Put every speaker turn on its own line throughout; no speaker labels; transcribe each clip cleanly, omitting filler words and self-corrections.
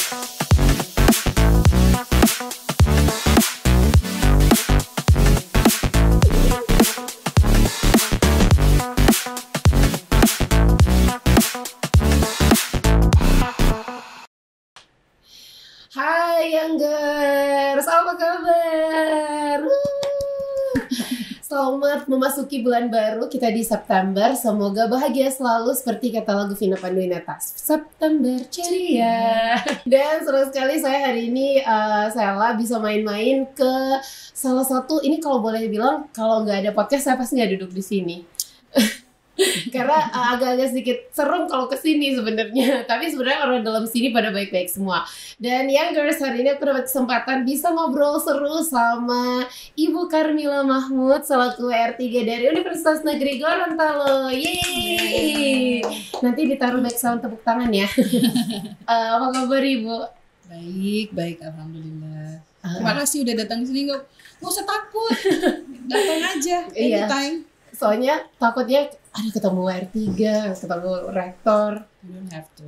Hai Youngers, apa kabar? Selamat memasuki bulan baru kita di September. Semoga bahagia selalu seperti kata lagu Vina Panduwinata. September ceria. Dan seru sekali saya hari ini Sela bisa main-main ke salah satu, ini kalau boleh bilang kalau nggak ada podcast saya pasti nggak duduk di sini. Karena agak-agak sedikit serem kalau kesini sebenarnya, tapi sebenarnya orang dalam sini pada baik-baik semua. Dan Youngers, hari ini aku dapat kesempatan bisa ngobrol seru sama Ibu Karmila Mahmud selaku WR3 dari Universitas Negeri Gorontalo. Yeay! Nanti ditaruh background tepuk tangan ya. Apa kabar Ibu?
Baik, alhamdulillah. Terima kasih udah datang ke sini, nggak usah takut, datang aja anytime.
Soalnya takutnya ada ketemu WR3, ketemu rektor.
You don't have to.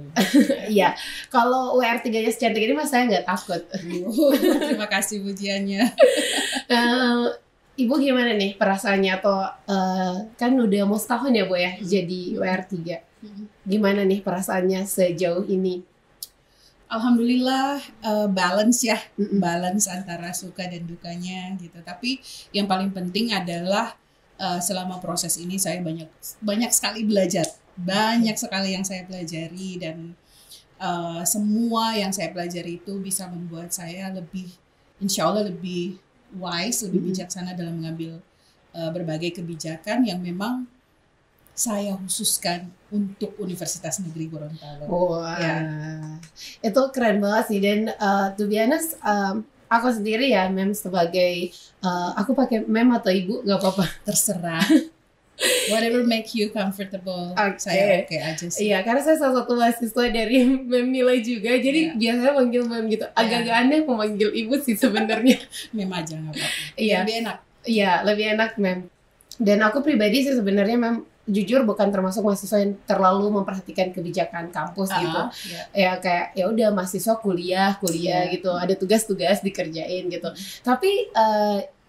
Iya, kalau WR3-nya secantik ini mas saya nggak takut.
Terima kasih pujiannya.
Ibu gimana nih perasaannya, atau kan udah mau setahun ya Bu ya jadi WR3. Gimana nih perasaannya sejauh ini?
Alhamdulillah balance ya, balance antara suka dan dukanya gitu. Tapi yang paling penting adalah selama proses ini saya banyak sekali belajar, banyak sekali yang saya pelajari, dan semua yang saya pelajari itu bisa membuat saya lebih, insya Allah lebih wise, lebih bijaksana dalam mengambil berbagai kebijakan yang memang saya khususkan untuk Universitas Negeri Gorontalo.
Wah,
ya.
Itu keren banget sih. Dan to be honest, aku sendiri ya mem sebagai aku pakai mem atau ibu nggak apa-apa,
terserah. Whatever make you comfortable, saya oke aja sih.
Iya, karena saya salah satu mahasiswa dari mem nilai juga, jadi biasanya manggil mem gitu. Agak-agak aneh memanggil ibu sih sebenarnya.
Mem aja nggak apa-apa.
Iya,
lebih enak.
Iya, lebih enak mem. Dan aku pribadi sih sebenarnya mem jujur bukan termasuk mahasiswa yang terlalu memperhatikan kebijakan kampus gitu. Ya kayak ya udah mahasiswa kuliah gitu, ada tugas-tugas dikerjain gitu. Tapi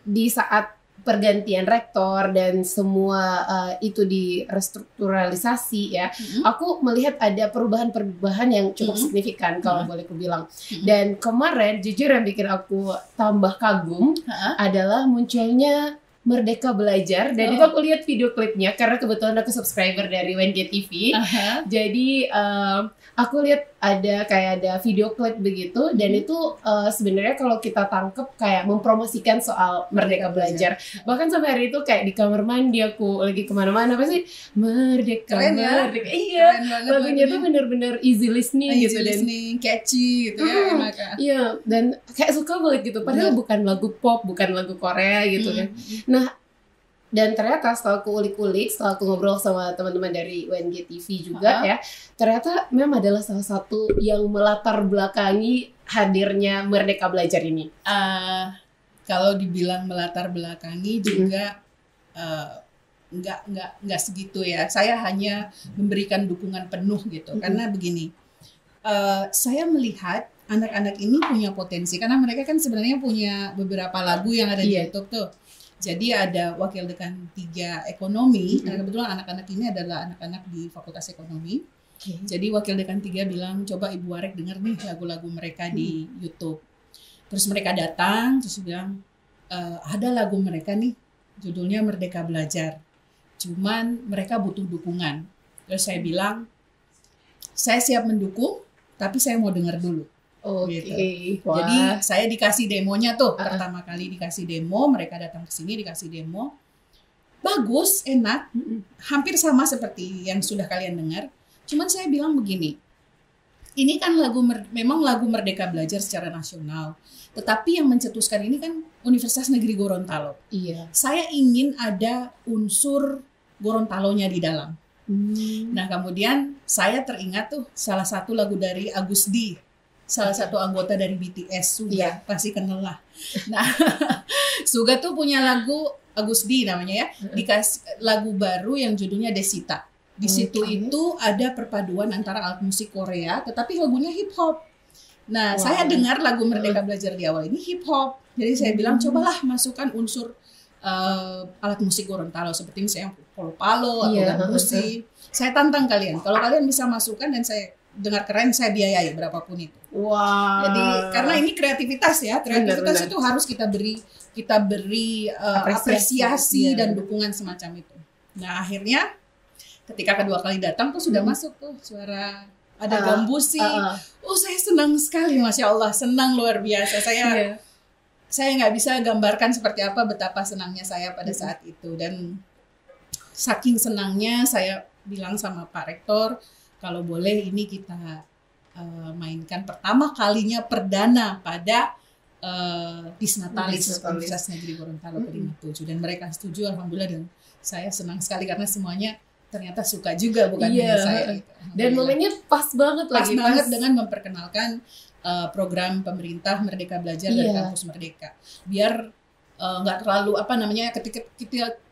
di saat pergantian rektor dan semua itu direstrukturalisasi ya, aku melihat ada perubahan-perubahan yang cukup signifikan kalau boleh aku bilang. Dan kemarin jujur yang bikin aku tambah kagum adalah munculnya Merdeka Belajar, dan itu aku lihat video klipnya karena kebetulan aku subscriber dari WNG TV. Jadi aku lihat ada video klip begitu, dan itu sebenarnya kalau kita tangkep kayak mempromosikan soal Merdeka Belajar. Bahkan sampai hari itu kayak di kamar mandi aku lagi kemana-mana apa sih Merdeka,
keren ya?
Merdeka. Iya, lagunya tuh bener-bener easy listening gitu, dan
catchy gitu ya, enak.
Iya, dan kayak suka banget gitu. Padahal bukan lagu pop, bukan lagu Korea gitu kan. Nah, dan ternyata setelah aku ulik-ulik, setelah aku ngobrol sama teman-teman dari UNG TV juga ya, ternyata memang adalah salah satu yang melatar belakangi hadirnya Merdeka Belajar ini.
Kalau dibilang melatar belakangi juga nggak segitu ya. Saya hanya memberikan dukungan penuh gitu. Karena begini, saya melihat anak-anak ini punya potensi, karena mereka kan sebenarnya punya beberapa lagu yang ada di YouTube tuh. Jadi ada Wakil Dekan 3 Ekonomi, karena kebetulan anak-anak ini adalah anak-anak di Fakultas Ekonomi. Jadi Wakil Dekan 3 bilang, coba Ibu Warek denger nih lagu-lagu mereka di YouTube. Terus mereka datang, terus bilang, ada lagu mereka nih, judulnya Merdeka Belajar. Cuman mereka butuh dukungan. Terus saya bilang, saya siap mendukung, tapi saya mau denger dulu. Gitu. Jadi saya dikasih demonya tuh, pertama kali dikasih demo, mereka datang ke sini dikasih demo, bagus, enak, hampir sama seperti yang sudah kalian dengar. Cuman saya bilang begini, ini kan memang lagu Merdeka Belajar secara nasional, tetapi yang mencetuskan ini kan Universitas Negeri Gorontalo.
Iya.
Saya ingin ada unsur Gorontalonya di dalam. Nah kemudian saya teringat tuh salah satu lagu dari Agus D, salah satu anggota dari BTS, Suga, pasti kenal lah. Nah, Suga tuh punya lagu Agus D namanya ya, dikasih lagu baru yang judulnya Desita. Di situ itu ada perpaduan antara alat musik Korea, tetapi lagunya hip hop. Nah, saya dengar lagu Merdeka Belajar di awal ini hip hop. Jadi saya bilang cobalah masukkan unsur alat musik Gorontalo seperti misalnya palo-palo atau gandusi. Saya tantang kalian. Kalau kalian bisa masukkan dan saya dengar keren, saya biayai berapapun itu.
Wow.
Jadi karena ini kreativitas ya, kreativitas itu harus kita beri apresiasi dan dukungan semacam itu. Nah, akhirnya ketika kedua kali datang tuh sudah masuk tuh suara ada gambusi. Oh, saya senang sekali, Masya Allah, senang luar biasa. Saya nggak bisa gambarkan seperti apa betapa senangnya saya pada saat itu. Dan saking senangnya saya bilang sama Pak Rektor, kalau boleh ini kita mainkan pertama kalinya perdana pada Disnatalis Universitas Negeri Gorontalo ke-57. Dan mereka setuju, alhamdulillah, dan saya senang sekali karena semuanya ternyata suka juga, bukan hanya saya. Gitu.
Dan momennya pas banget
lagi. Pas banget dengan memperkenalkan program pemerintah Merdeka Belajar dari Kampus Merdeka. Biar nggak terlalu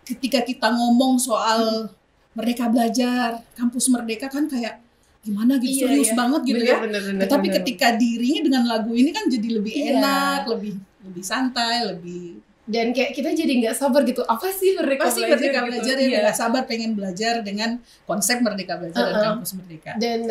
ketika kita ngomong soal Merdeka Belajar, Kampus Merdeka kan kayak gimana gitu, serius banget gitu bener, ya. Tapi ketika dirinya dengan lagu ini kan jadi lebih enak, lebih santai, lebih.
Dan kayak kita jadi nggak sabar gitu, apa sih Merdeka
Belajar gitu. Ya nggak sabar pengen belajar dengan konsep Merdeka Belajar dan Kampus Merdeka.
Dan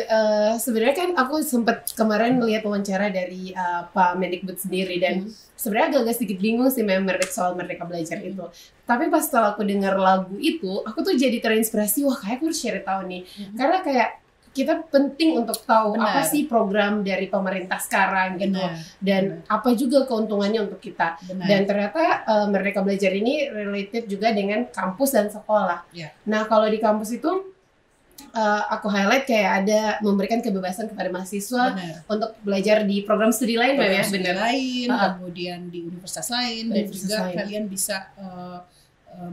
sebenarnya kan aku sempat kemarin melihat wawancara dari Pak Mendikbud sendiri dan sebenarnya agak sedikit bingung sih memang soal Merdeka Belajar itu. Tapi pas setelah aku dengar lagu itu, aku tuh jadi terinspirasi, wah kayak aku harus cari tahu nih. Karena kayak kita penting untuk tahu apa sih program dari pemerintah sekarang gitu dan apa juga keuntungannya untuk kita. Dan ternyata Merdeka Belajar ini related juga dengan kampus dan sekolah. Nah, kalau di kampus itu aku highlight kayak ada memberikan kebebasan kepada mahasiswa untuk belajar di program studi lain,
kemudian di universitas lain, dan juga kalian bisa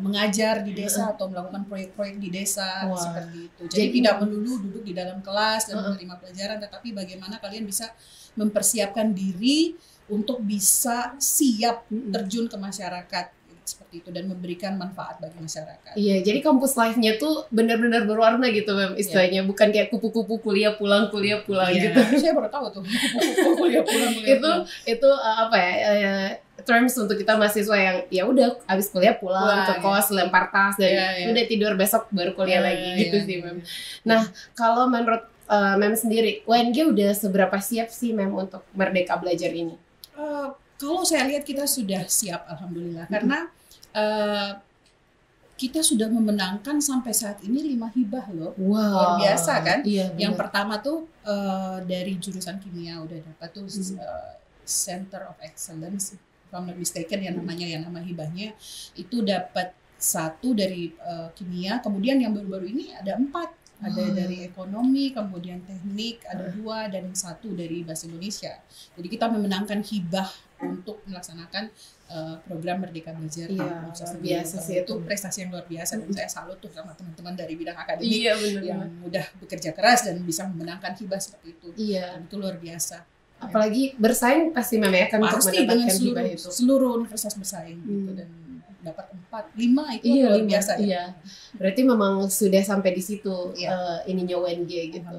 mengajar di desa atau melakukan proyek-proyek di desa seperti itu. Jadi tidak melulu duduk di dalam kelas dan menerima pelajaran, tetapi bagaimana kalian bisa mempersiapkan diri untuk bisa siap terjun ke masyarakat seperti itu dan memberikan manfaat bagi masyarakat.
Iya, jadi kampus life-nya tuh benar-benar berwarna gitu, Mem, istilahnya. Bukan kayak kupu-kupu kuliah pulang gitu.
Saya baru tahu tuh kupu-kupu kuliah pulang.
Itu apa ya? Terms untuk kita mahasiswa yang ya udah abis kuliah pulang ke kos, lempar tas dan udah tidur, besok baru kuliah lagi gitu sih, Mem. Nah, kalau menurut Mem sendiri, UNG udah seberapa siap sih, Mem, untuk Merdeka Belajar ini?
Kalau saya lihat kita sudah siap, alhamdulillah, karena kita sudah memenangkan sampai saat ini 5 hibah loh. Luar biasa kan? Yang pertama tuh dari jurusan kimia udah dapat tuh Center of Excellence, if I'm not mistaken nama hibahnya itu dapat 1 dari kimia, kemudian yang baru-baru ini ada 4. Ada dari ekonomi, kemudian teknik, ada 2, dan 1 dari bahasa Indonesia. Jadi kita memenangkan hibah untuk melaksanakan program Merdeka Belajar.
Biasa sih
itu prestasi yang luar biasa, dan saya salut tuh sama teman-teman dari bidang akademik yang udah bekerja keras dan bisa memenangkan hibah seperti itu. Dan itu luar biasa.
Apalagi bersaing pasti memang ya kan untuk mendapatkan hibah itu.
Seluruh universitas bersaing gitu, dan dapat 4, 5 itu luar biasa.
Berarti memang sudah sampai di situ ininya UNG gitu.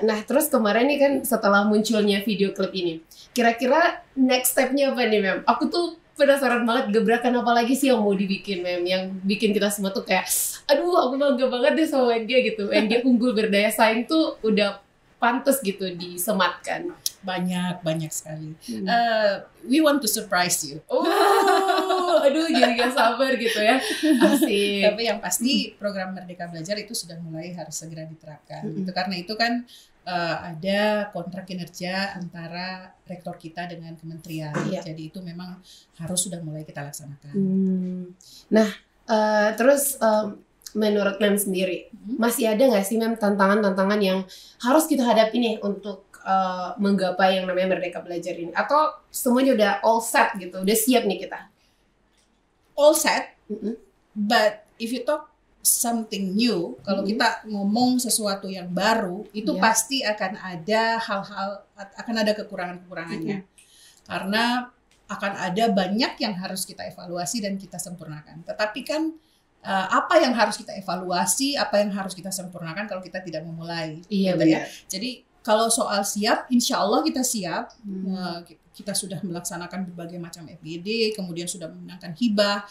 Nah, terus kemarin nih kan setelah munculnya video klip ini, kira-kira next step-nya apa nih, Mem? Aku tuh penasaran banget, gebrakan apa lagi sih yang mau dibikin, Mem, yang bikin kita semua tuh kayak aduh aku bangga banget deh sama UNG gitu. UNG unggul, berdaya saing tuh udah pantas gitu disematkan.
Banyak sekali. We want to surprise you.
Aduh jadi gak sabar gitu ya. Asik.
Tapi yang pasti program Merdeka Belajar itu sudah mulai harus segera diterapkan. Gitu. Karena itu kan ada kontrak kinerja antara rektor kita dengan kementerian. Jadi itu memang harus sudah mulai kita laksanakan.
Nah, terus menurut Mem sendiri, masih ada nggak sih, Mem, tantangan-tantangan yang harus kita hadapi nih untuk menggapai yang namanya Merdeka Belajar ini? Atau semuanya udah all set gitu, udah siap nih kita?
All set, but if you talk something new, kalau kita ngomong sesuatu yang baru, itu pasti akan ada hal-hal, akan ada kekurangan-kekurangannya. Karena akan ada banyak yang harus kita evaluasi dan kita sempurnakan. Tetapi kan apa yang harus kita evaluasi, apa yang harus kita sempurnakan kalau kita tidak memulai, gitu ya. Jadi Kalau soal siap, insya Allah kita siap. Kita sudah melaksanakan berbagai macam FGD, kemudian sudah memenangkan hibah.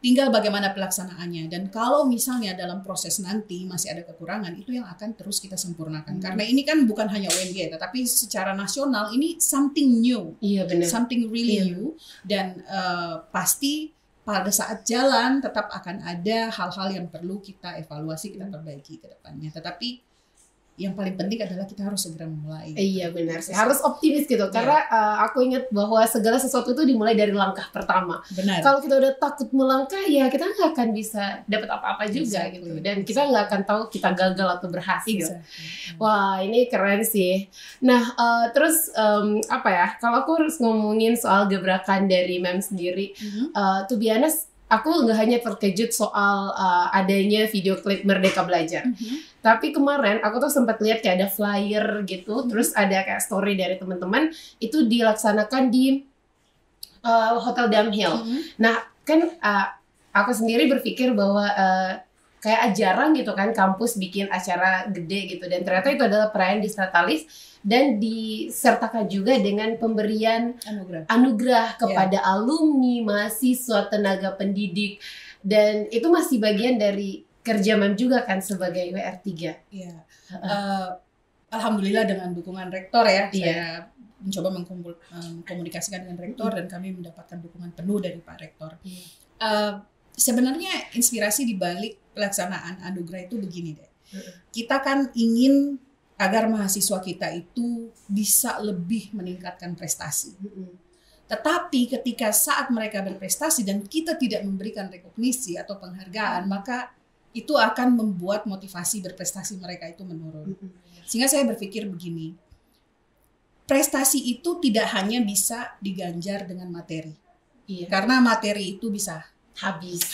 Tinggal bagaimana pelaksanaannya. Dan kalau misalnya dalam proses nanti masih ada kekurangan, itu yang akan terus kita sempurnakan. Karena ini kan bukan hanya UNG, tetapi secara nasional ini something new.
Iya, benar.
Something really new. Dan pasti pada saat jalan tetap akan ada hal-hal yang perlu kita evaluasi, kita perbaiki ke depannya. Tetapi yang paling penting adalah kita harus segera memulai.
Iya, benar sih. Harus optimis gitu. Karena aku ingat bahwa segala sesuatu itu dimulai dari langkah pertama.
Benar.
Kalau kita udah takut melangkah, ya kita nggak akan bisa dapat apa-apa juga gitu. Dan kita nggak akan tahu kita gagal atau berhasil. Wah, ini keren sih. Nah, terus apa ya? Kalau aku harus ngomongin soal gebrakan dari Mem sendiri, to be honest, aku nggak hanya terkejut soal adanya video klip Merdeka Belajar. Tapi kemarin aku tuh sempat lihat kayak ada flyer gitu, terus ada kayak story dari teman-teman itu dilaksanakan di Hotel Damhill. Nah, kan aku sendiri berpikir bahwa kayak jarang gitu kan kampus bikin acara gede gitu, dan ternyata itu adalah perayaan Disnatalis dan disertakan juga dengan pemberian anugerah kepada alumni, mahasiswa, tenaga pendidik, dan itu masih bagian dari kerja Mem juga kan sebagai WR3.
Iya. Alhamdulillah dengan dukungan rektor ya, saya mencoba mengkomunikasikan dengan rektor dan kami mendapatkan dukungan penuh dari Pak Rektor. Sebenarnya inspirasi di balik pelaksanaan anugerah itu begini deh. Kita kan ingin agar mahasiswa kita itu bisa lebih meningkatkan prestasi. Tetapi ketika saat mereka berprestasi dan kita tidak memberikan rekognisi atau penghargaan, maka itu akan membuat motivasi berprestasi mereka itu menurun. Sehingga saya berpikir begini, prestasi itu tidak hanya bisa diganjar dengan materi. Karena materi itu bisa habis.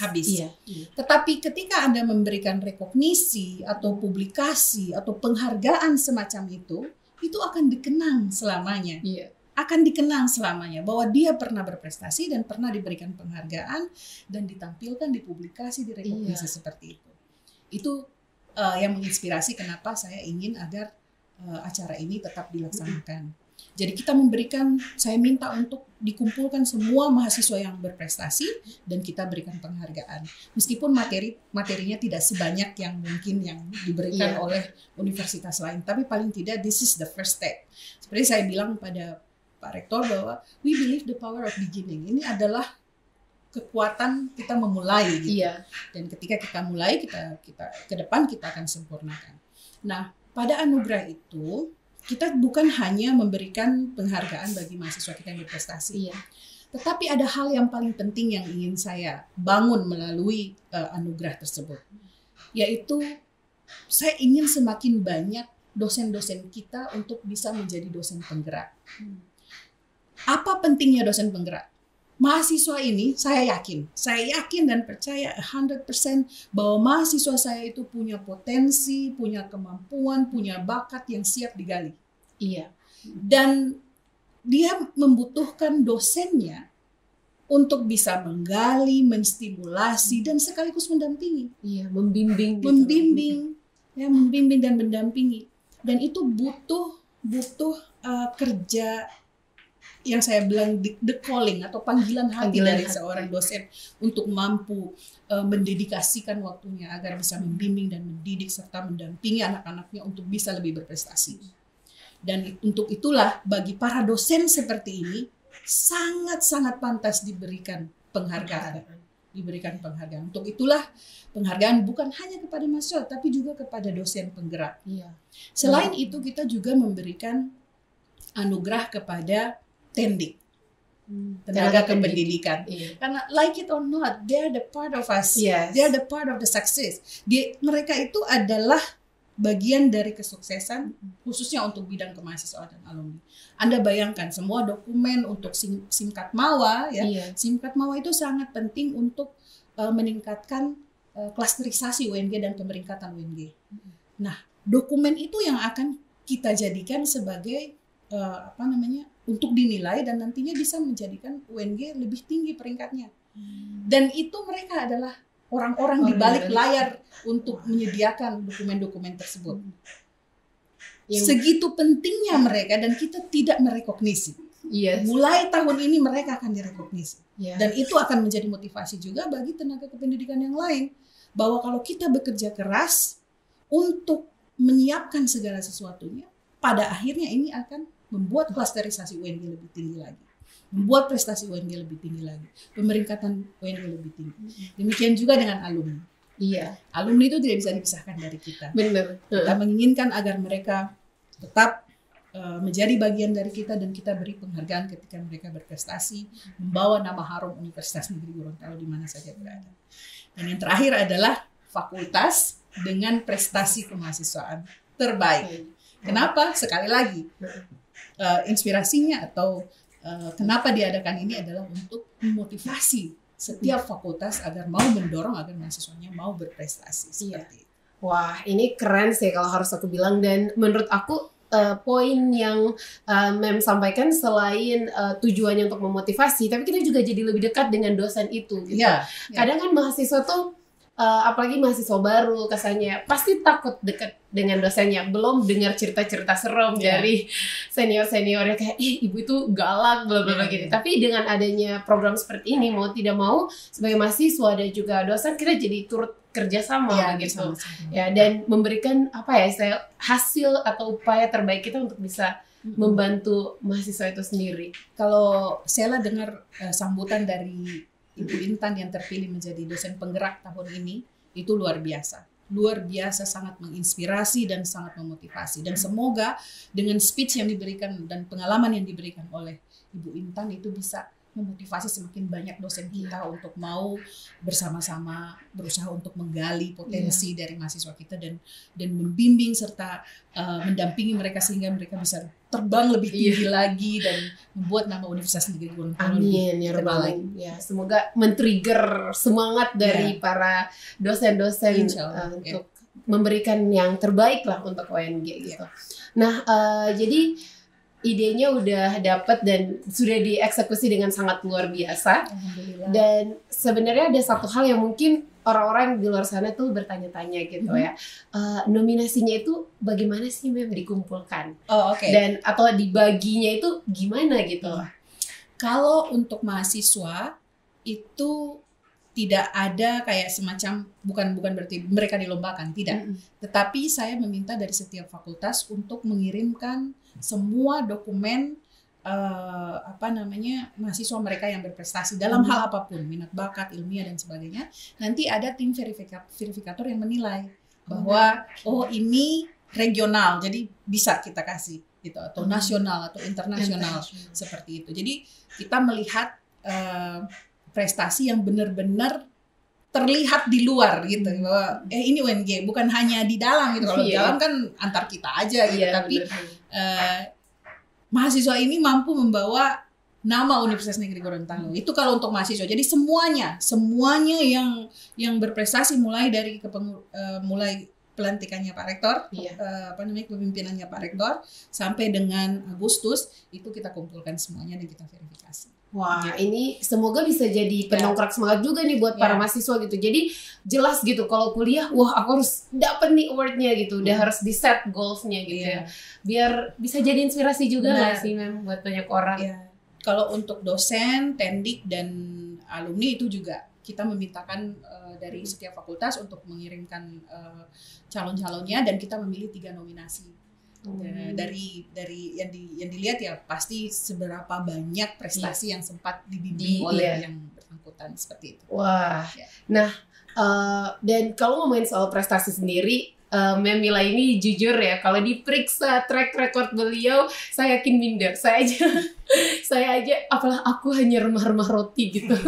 Tetapi ketika Anda memberikan rekognisi atau publikasi atau penghargaan semacam itu akan dikenang selamanya. Akan dikenang selamanya bahwa dia pernah berprestasi dan pernah diberikan penghargaan dan ditampilkan di publikasi, di rekognisi seperti itu. Itu yang menginspirasi kenapa saya ingin agar acara ini tetap dilaksanakan. Jadi kita memberikan, saya minta untuk dikumpulkan semua mahasiswa yang berprestasi dan kita berikan penghargaan. Meskipun materinya tidak sebanyak yang mungkin yang diberikan oleh universitas lain, tapi paling tidak this is the first step. Seperti saya bilang pada Pak Rektor bahwa we believe the power of beginning. Ini adalah kekuatan kita memulai gitu. Dan ketika kita mulai, kita ke depan kita akan sempurnakan. Nah, pada anugerah itu kita bukan hanya memberikan penghargaan bagi mahasiswa kita yang berprestasi, tetapi ada hal yang paling penting yang ingin saya bangun melalui anugerah tersebut, yaitu saya ingin semakin banyak dosen-dosen kita untuk bisa menjadi dosen penggerak. Apa pentingnya dosen penggerak? Mahasiswa ini saya yakin dan percaya 100% bahwa mahasiswa saya itu punya potensi, punya kemampuan, punya bakat yang siap digali. Dan dia membutuhkan dosennya untuk bisa menggali, menstimulasi dan sekaligus mendampingi.
Membimbing
dan mendampingi. Dan itu butuh kerja yang saya bilang the calling atau panggilan hati dari seorang dosen untuk mampu mendedikasikan waktunya agar bisa membimbing dan mendidik serta mendampingi anak-anaknya untuk bisa lebih berprestasi. Dan untuk itulah bagi para dosen seperti ini sangat-sangat pantas diberikan penghargaan. Untuk itulah penghargaan bukan hanya kepada mahasiswa tapi juga kepada dosen penggerak. Selain itu kita juga memberikan anugerah kepada Tendik, tenaga kependidikan. Karena like it or not, they are the part of us. They are the part of the success. Mereka itu adalah bagian dari kesuksesan, khususnya untuk bidang kemahasiswaan dan alumni. Anda bayangkan semua dokumen untuk Simkat Mawa, Simkat Mawa itu sangat penting untuk meningkatkan klasterisasi UNG dan pemeringkatan UNG. Nah, dokumen itu yang akan kita jadikan sebagai untuk dinilai dan nantinya bisa menjadikan UNG lebih tinggi peringkatnya. Dan itu mereka adalah orang-orang di balik layar untuk menyediakan dokumen-dokumen tersebut. segitu pentingnya mereka dan kita tidak merekognisi.
Yes.
Mulai tahun ini mereka akan direkognisi.
Yeah.
Dan itu akan menjadi motivasi juga bagi tenaga kependidikan yang lain. Bahwa kalau kita bekerja keras untuk menyiapkan segala sesuatunya, pada akhirnya ini akan membuat klasterisasi UNG lebih tinggi lagi. Membuat prestasi UNG lebih tinggi lagi. Pemeringkatan UNG lebih tinggi. Demikian juga dengan alumni.
Iya.
Alumni itu tidak bisa dipisahkan dari kita.
Benar.
Kita menginginkan agar mereka tetap menjadi bagian dari kita dan kita beri penghargaan ketika mereka berprestasi, membawa nama harum Universitas Negeri Gorontalo di mana saja berada. Dan yang terakhir adalah fakultas dengan prestasi kemahasiswaan terbaik. Kenapa? Sekali lagi, inspirasinya atau kenapa diadakan ini adalah untuk memotivasi setiap fakultas agar mau mendorong agar mahasiswanya mau berprestasi seperti itu.
Wah, ini keren sih kalau harus aku bilang, dan menurut aku poin yang Mem sampaikan selain tujuannya untuk memotivasi, tapi kita juga jadi lebih dekat dengan dosen itu gitu. Kadang kan mahasiswa tuh apalagi mahasiswa baru kesannya pasti takut dekat dengan dosennya, belum dengar cerita-cerita serem dari senior-seniornya kayak ibu itu galak bla bla gitu. Tapi dengan adanya program seperti ini, mau tidak mau sebagai mahasiswa dan juga dosen kita jadi turut kerjasama gitu. Ya, dan memberikan hasil atau upaya terbaik kita untuk bisa membantu mahasiswa itu sendiri.
Kalau Sela dengar sambutan dari Ibu Intan yang terpilih menjadi dosen penggerak tahun ini, itu luar biasa. Luar biasa, sangat menginspirasi dan sangat memotivasi. Dan semoga dengan speech yang diberikan dan pengalaman yang diberikan oleh Ibu Intan itu bisa memotivasi semakin banyak dosen kita untuk mau bersama-sama berusaha untuk menggali potensi dari mahasiswa kita dan membimbing serta mendampingi mereka sehingga mereka bisa terbang lebih tinggi lagi dan membuat nama Universitas Negeri Gorontalo
lebih terkenal lagi. Ya, semoga men-trigger semangat dari para dosen-dosen untuk memberikan yang terbaik lah untuk ONG gitu. Nah, jadi idenya udah dapat dan sudah dieksekusi dengan sangat luar biasa.
Alhamdulillah.
Dan sebenarnya ada satu hal yang mungkin orang-orang di luar sana tuh bertanya-tanya gitu ya. Nominasinya itu bagaimana sih Mem dikumpulkan? Dan atau dibaginya itu gimana gitu?
Kalau untuk mahasiswa itu tidak ada kayak semacam bukan berarti mereka dilombakan, tidak. Tetapi saya meminta dari setiap fakultas untuk mengirimkan semua dokumen mahasiswa mereka yang berprestasi dalam hal apapun, minat bakat, ilmiah dan sebagainya. Nanti ada tim verifikator yang menilai bahwa ini regional, jadi bisa kita kasih gitu, atau nasional atau internasional seperti itu. Jadi kita melihat prestasi yang benar-benar terlihat di luar gitu, bahwa ini UNG, bukan hanya di dalam gitu. Kalau di dalam kan antar kita aja gitu, tapi mahasiswa ini mampu membawa nama Universitas Negeri Gorontalo. Itu kalau untuk mahasiswa. Jadi semuanya yang berprestasi mulai dari mulai pelantikannya Pak Rektor, kepemimpinannya Pak Rektor sampai dengan Agustus itu kita kumpulkan semuanya dan kita verifikasi.
Wah, ini semoga bisa jadi pendongkrak semangat juga nih buat para mahasiswa gitu. Jadi jelas gitu kalau kuliah, aku harus dapet nih awardnya gitu. Udah harus di set goalsnya gitu ya. Biar bisa jadi inspirasi juga nggak sih Mem buat banyak orang.
Kalau untuk dosen, tendik dan alumni itu juga kita memintakan dari setiap fakultas untuk mengirimkan calon-calonnya dan kita memilih 3 nominasi. Dari yang dilihat ya pasti seberapa banyak prestasi yang sempat dibimbing oleh yang bersangkutan seperti itu.
Wah, nah dan kalau ngomongin soal prestasi sendiri, Mem Mila ini jujur ya, kalau diperiksa track record beliau, saya yakin minder. Saya aja, apalah aku hanya remah-remah roti gitu.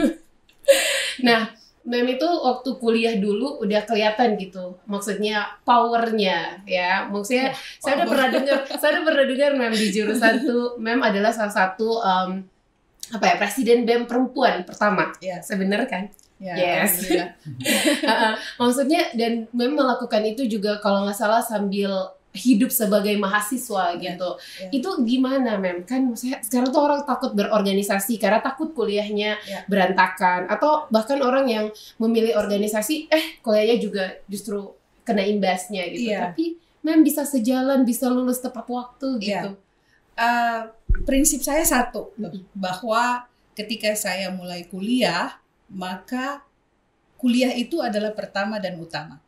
Nah, Mem itu waktu kuliah dulu udah kelihatan gitu, maksudnya powernya ya, maksudnya saya udah pernah dengar Mem di jurusan tuh, Mem adalah salah satu presiden BEM perempuan pertama, sebenarnya kan? Yes. Maksudnya dan Mem melakukan itu juga kalau nggak salah sambil hidup sebagai mahasiswa gitu. Itu gimana Mem? Kan maksudnya sekarang tuh orang takut berorganisasi karena takut kuliahnya berantakan, atau bahkan orang yang memilih organisasi kuliahnya juga justru kena imbasnya gitu. Tapi Mem bisa sejalan, bisa lulus tepat waktu gitu?
Prinsip saya satu, bahwa ketika saya mulai kuliah, maka kuliah itu adalah pertama dan utama.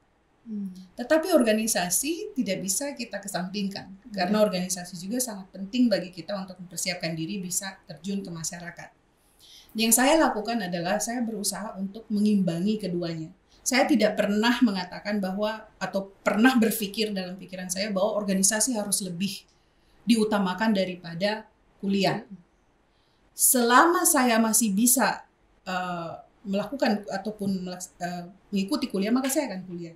Tetapi organisasi tidak bisa kita kesampingkan, karena organisasi juga sangat penting bagi kita untuk mempersiapkan diri bisa terjun ke masyarakat. Yang saya lakukan adalah saya berusaha untuk mengimbangi keduanya. Saya tidak pernah mengatakan bahwa atau pernah berpikir dalam pikiran saya bahwa organisasi harus lebih diutamakan daripada kuliah. Selama saya masih bisa melakukan ataupun mengikuti kuliah, maka saya akan kuliah.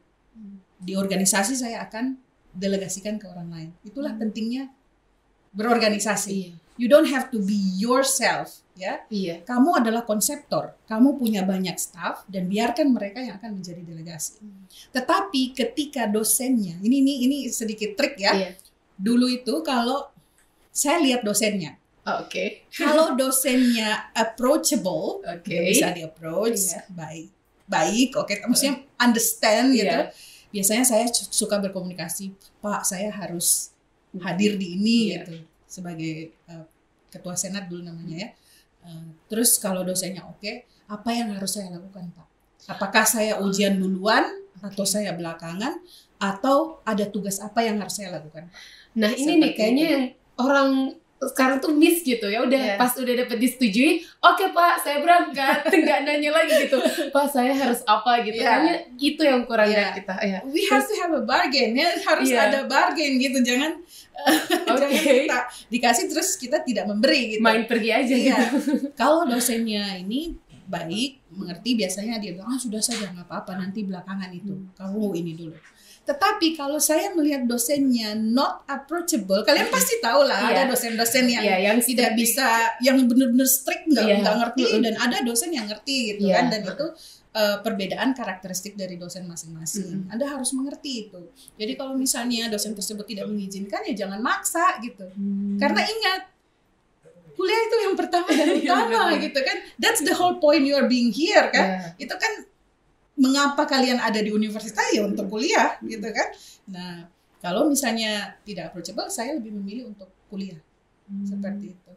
Di organisasi saya akan delegasikan ke orang lain. Itulah pentingnya berorganisasi. You don't have to be yourself, ya. Kamu adalah konseptor, kamu punya banyak staff dan biarkan mereka yang akan menjadi delegasi. Tetapi ketika dosennya, ini sedikit trik ya. Dulu itu kalau saya lihat dosennya, kalau dosennya approachable, bisa di approach, baik, maksudnya understand gitu. Biasanya saya suka berkomunikasi, Pak, saya harus hadir di ini gitu, sebagai ketua senat dulu namanya ya. Terus kalau dosennya apa yang harus saya lakukan, Pak? Apakah saya ujian duluan atau saya belakangan, atau ada tugas apa yang harus saya lakukan, Pak?
Nah ini nih kayaknya yang orang sekarang tuh miss gitu ya, udah pas udah dapat disetujui, oke Pak saya berangkat, nggak nanya lagi gitu, Pak saya harus apa gitu, kayaknya itu yang kurang dari kita.
We have to have a bargain ya, harus ada bargain gitu, jangan kita dikasih terus kita tidak memberi gitu,
main pergi aja gitu.
Kalau dosennya ini baik, mengerti, biasanya dia bilang sudah saja nggak apa-apa, nanti belakangan itu kamu ini dulu. Tetapi kalau saya melihat dosennya not approachable, kalian pasti tahu lah, ada dosen-dosen yang tidak bisa, yang benar-benar strict, nggak ngerti, dan ada dosen yang ngerti gitu kan, dan itu perbedaan karakteristik dari dosen masing-masing. Anda harus mengerti itu. Jadi kalau misalnya dosen tersebut tidak mengizinkan, ya jangan maksa gitu. Karena ingat, kuliah itu yang pertama dan utama gitu kan. That's the whole point you are being here kan. Itu kan mengapa kalian ada di universitas, ya untuk kuliah gitu kan. Nah, kalau misalnya tidak approachable, saya lebih memilih untuk kuliah. Seperti itu.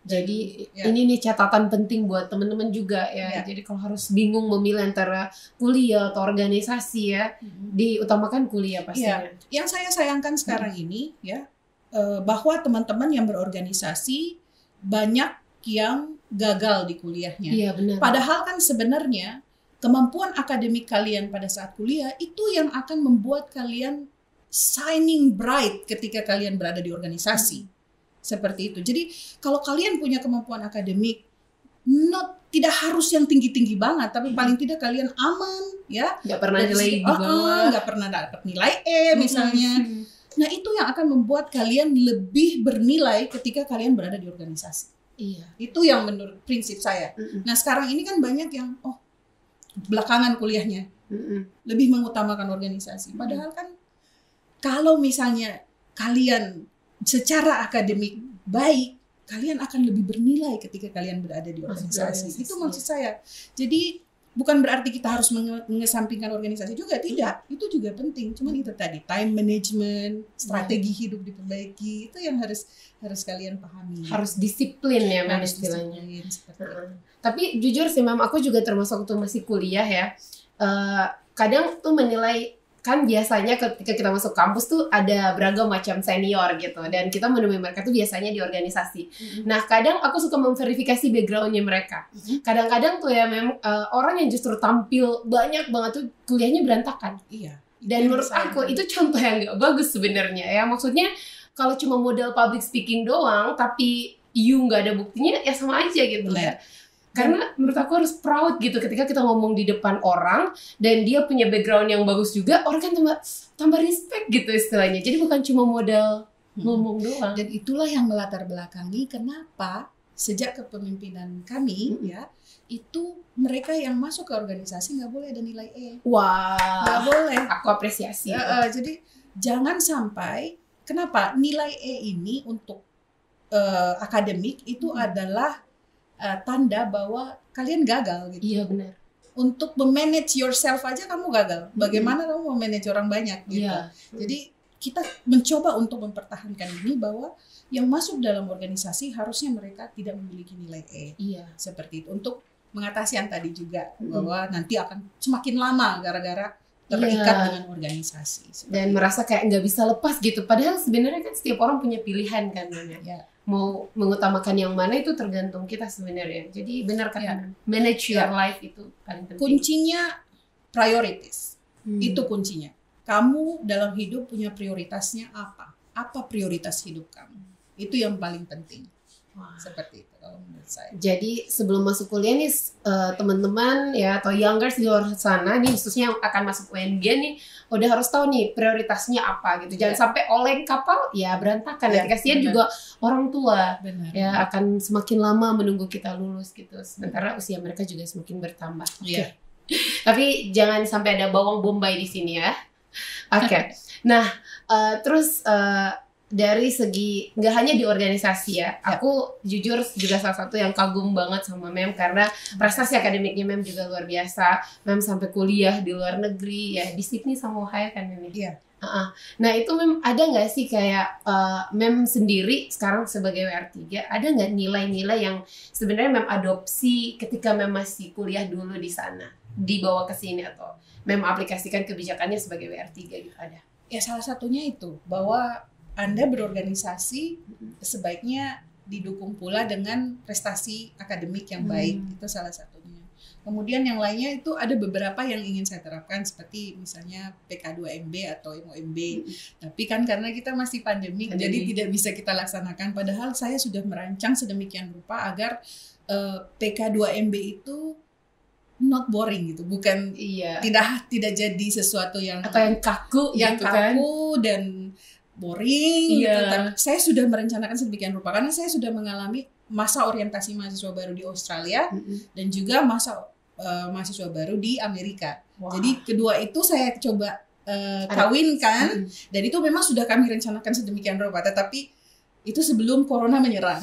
Jadi ini nih catatan penting buat teman-teman juga ya. Jadi kalau harus bingung memilih antara kuliah atau organisasi ya, diutamakan kuliah pastinya.
Yang saya sayangkan sekarang ini ya, bahwa teman-teman yang berorganisasi banyak yang gagal di kuliahnya.
Benar.
Padahal kan sebenarnya kemampuan akademik kalian pada saat kuliah itu yang akan membuat kalian shining bright ketika kalian berada di organisasi. Seperti itu. Jadi kalau kalian punya kemampuan akademik, tidak harus yang tinggi-tinggi banget, tapi paling tidak kalian aman, ya.
Nggak pernah nilai di bawah,
nggak pernah dapat nilai E misalnya. Nah itu yang akan membuat kalian lebih bernilai ketika kalian berada di organisasi. Itu yang menurut prinsip saya. Nah sekarang ini kan banyak yang belakangan kuliahnya, lebih mengutamakan organisasi. Padahal kan kalau misalnya kalian secara akademik baik, kalian akan lebih bernilai ketika kalian berada di organisasi. Itu maksud saya. Jadi bukan berarti kita harus mengesampingkan organisasi juga, tidak. Itu juga penting. Cuman itu tadi, time management, strategi hidup diperbaiki, itu yang harus kalian pahami.
Harus disiplin ya,
harus
istilahnya.
Disiplin, seperti itu.
Tapi jujur sih Mam, aku juga termasuk waktu masih kuliah ya. Kadang tuh menilai, kan biasanya ketika kita masuk kampus tuh ada beragam macam senior gitu, dan kita menemui mereka tuh biasanya di organisasi. Nah kadang aku suka memverifikasi backgroundnya mereka. Kadang-kadang tuh ya memang orang yang justru tampil banyak banget tuh kuliahnya berantakan. Dan menurut aku itu contoh yang gak bagus sebenarnya ya. Maksudnya kalau cuma modal public speaking doang tapi you nggak ada buktinya, ya sama aja gitu ya. Karena menurut aku harus proud gitu ketika kita ngomong di depan orang dan dia punya background yang bagus juga, orang kan tambah respect gitu istilahnya. Jadi bukan cuma modal ngomong doang.
Dan itulah yang melatar belakangi kenapa sejak kepemimpinan kami ya, itu mereka yang masuk ke organisasi nggak boleh ada nilai E.
Wah,
nggak boleh.
Aku apresiasi.
Jadi jangan sampai, kenapa nilai E ini untuk akademik itu adalah tanda bahwa kalian gagal gitu.
Iya benar.
Untuk memanage yourself aja kamu gagal. Bagaimana kamu memanage orang banyak gitu. Jadi kita mencoba untuk mempertahankan ini bahwa yang masuk dalam organisasi harusnya mereka tidak memiliki nilai E.
Iya.
Seperti itu. Untuk mengatasi yang tadi juga bahwa nanti akan semakin lama gara-gara terikat dengan organisasi.
Dan merasa kayak nggak bisa lepas gitu. Padahal sebenarnya kan setiap orang punya pilihan kan, ya. Mau mengutamakan yang mana itu tergantung kita sebenarnya. Jadi benar kan, manage your life itu paling penting.
Kuncinya priorities. Itu kuncinya. Kamu dalam hidup punya prioritasnya apa? Apa prioritas hidup kamu? Itu yang paling penting. Seperti itu kalau menurut saya.
Jadi sebelum masuk kuliah nih teman-teman ya atau youngers di luar sana nih, khususnya yang akan masuk UNG nih, udah harus tahu nih prioritasnya apa gitu. Jangan sampai oleng kapal ya berantakan. Nanti kasihan juga orang tua. Ya akan semakin lama menunggu kita lulus gitu. Sementara usia mereka juga semakin bertambah.
Iya.
Tapi jangan sampai ada bawang bombay di sini ya. Oke. Nah, terus dari segi nggak hanya di organisasi ya, aku jujur juga salah satu yang kagum banget sama Mem karena prestasi akademiknya Mem juga luar biasa. Mem sampai kuliah di luar negeri ya, di Sydney sama Ohio kan ini.
Iya.
Nah itu Mem ada nggak sih kayak Mem sendiri sekarang sebagai WR3 ada nggak nilai-nilai yang sebenarnya Mem adopsi ketika Mem masih kuliah dulu di sana, dibawa ke sini atau Mem aplikasikan kebijakannya sebagai WR3 gitu ada?
Ya salah satunya itu bahwa Anda berorganisasi sebaiknya didukung pula dengan prestasi akademik yang baik, itu salah satunya. Kemudian yang lainnya itu ada beberapa yang ingin saya terapkan seperti misalnya PK2MB atau MOMB. Tapi kan karena kita masih pandemi jadi tidak bisa kita laksanakan. Padahal saya sudah merancang sedemikian rupa agar PK2MB itu not boring gitu, bukan tidak jadi sesuatu yang
atau yang kaku
gitu kan, dan boring gitu. Tapi saya sudah merencanakan sedemikian rupa karena saya sudah mengalami masa orientasi mahasiswa baru di Australia dan juga masa mahasiswa baru di Amerika. Jadi kedua itu saya coba kawinkan dan itu memang sudah kami rencanakan sedemikian rupa, tetapi itu sebelum corona menyerang.